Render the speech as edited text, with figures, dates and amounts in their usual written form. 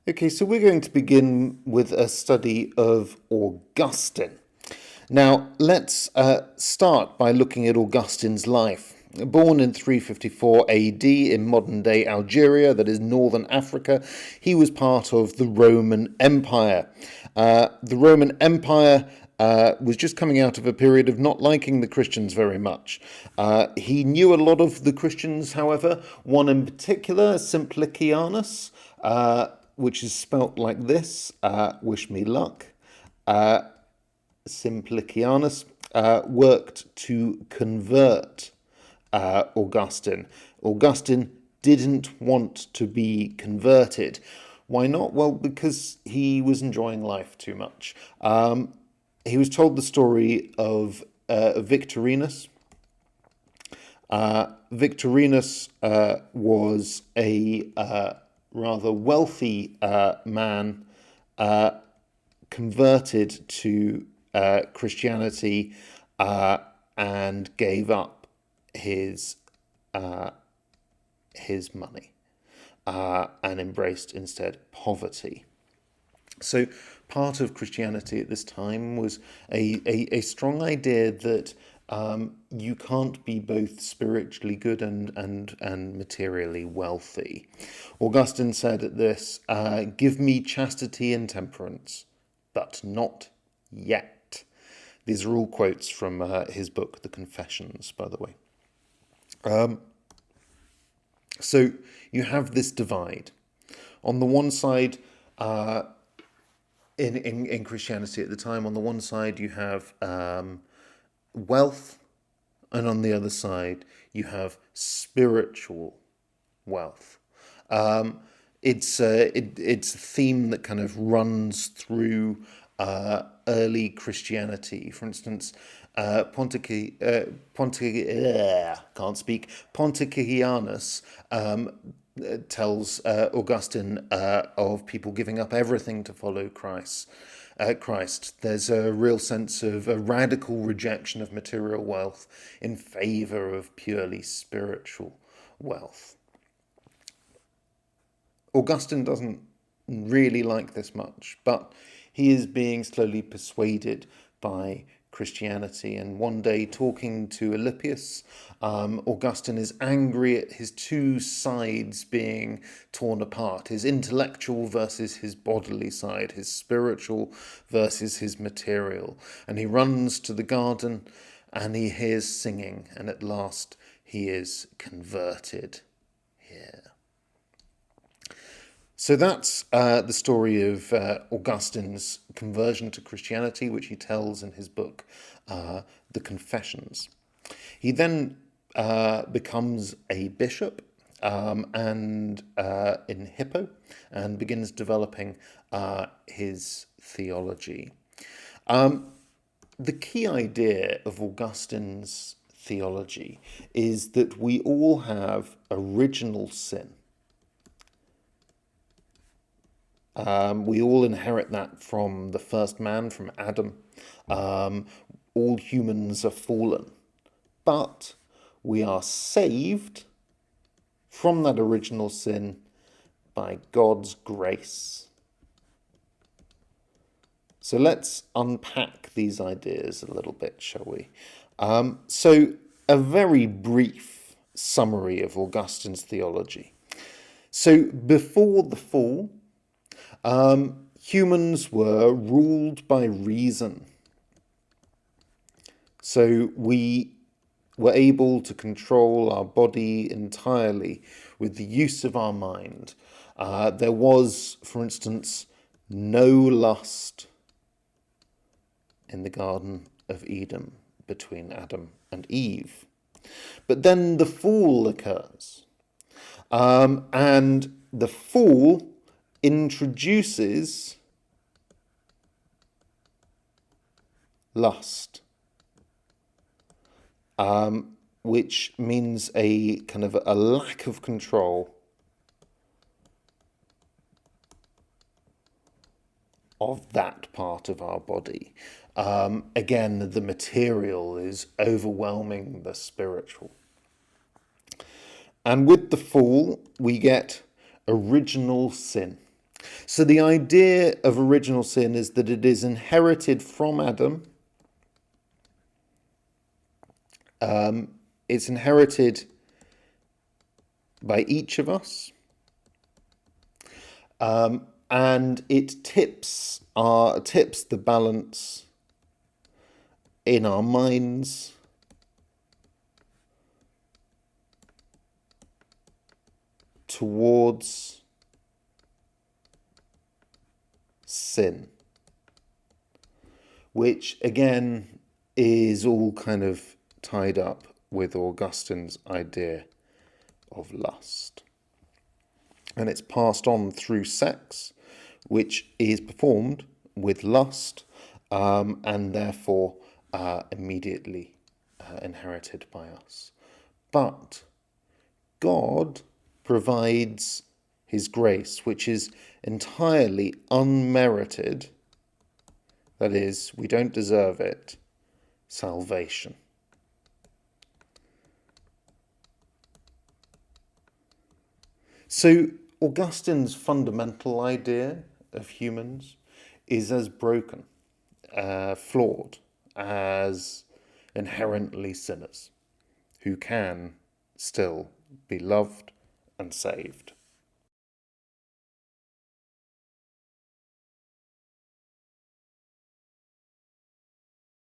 Okay, so we're going to begin with a study of Augustine. Now, let's start by looking at Augustine's life. Born in 354 AD in modern-day Algeria, that is northern Africa, he was part of the Roman Empire. The Roman Empire was just coming out of a period of not liking the Christians very much. He knew a lot of the Christians, however, one in particular, Simplicianus, which is spelt like this, wish me luck. Simplicianus worked to convert Augustine. Augustine didn't want to be converted. Why not? Well, because he was enjoying life too much. He was told the story of Victorinus. Victorinus was a rather wealthy man converted to Christianity and gave up his money and embraced instead poverty. So part of Christianity at this time was a strong idea that you can't be both spiritually good and materially wealthy. Augustine said at this, give me chastity and temperance, but not yet. These are all quotes from his book, The Confessions, by the way. So you have this divide. On the one side, in Christianity at the time, on the one side you have wealth, and on the other side you have spiritual wealth. It's a theme that kind of runs through early Christianity. For instance, Pontificanus tells Augustine of people giving up everything to follow Christ. There's a real sense of a radical rejection of material wealth in favor of purely spiritual wealth. Augustine doesn't really like this much, but he is being slowly persuaded by Christianity. And one day, talking to Alypius, Augustine is angry at his two sides being torn apart, his intellectual versus his bodily side, his spiritual versus his material. And he runs to the garden and he hears singing, and at last he is converted here. So that's the story of Augustine's conversion to Christianity, which he tells in his book, The Confessions. He then becomes a bishop and in Hippo, and begins developing his theology. The key idea of Augustine's theology is that we all have original sin. We all inherit that from the first man, from Adam. All humans are fallen. But we are saved from that original sin by God's grace. So let's unpack these ideas a little bit, shall we? So a very brief summary of Augustine's theology. So before the fall, humans were ruled by reason. So we were able to control our body entirely with the use of our mind. There was, for instance, no lust in the Garden of Eden between Adam and Eve. But then the fall occurs. And the fall introduces lust, which means a kind of a lack of control of that part of our body. Again, the material is overwhelming the spiritual. And with the fall, we get original sin. So the idea of original sin is that it is inherited from Adam. It's inherited by each of us, and it tips the balance in our minds towards sin, which again is all kind of tied up with Augustine's idea of lust. And it's passed on through sex, which is performed with lust, and therefore immediately inherited by us. But God provides his grace, which is entirely unmerited, that is, we don't deserve it, salvation. So Augustine's fundamental idea of humans is as broken, flawed, as inherently sinners who can still be loved and saved.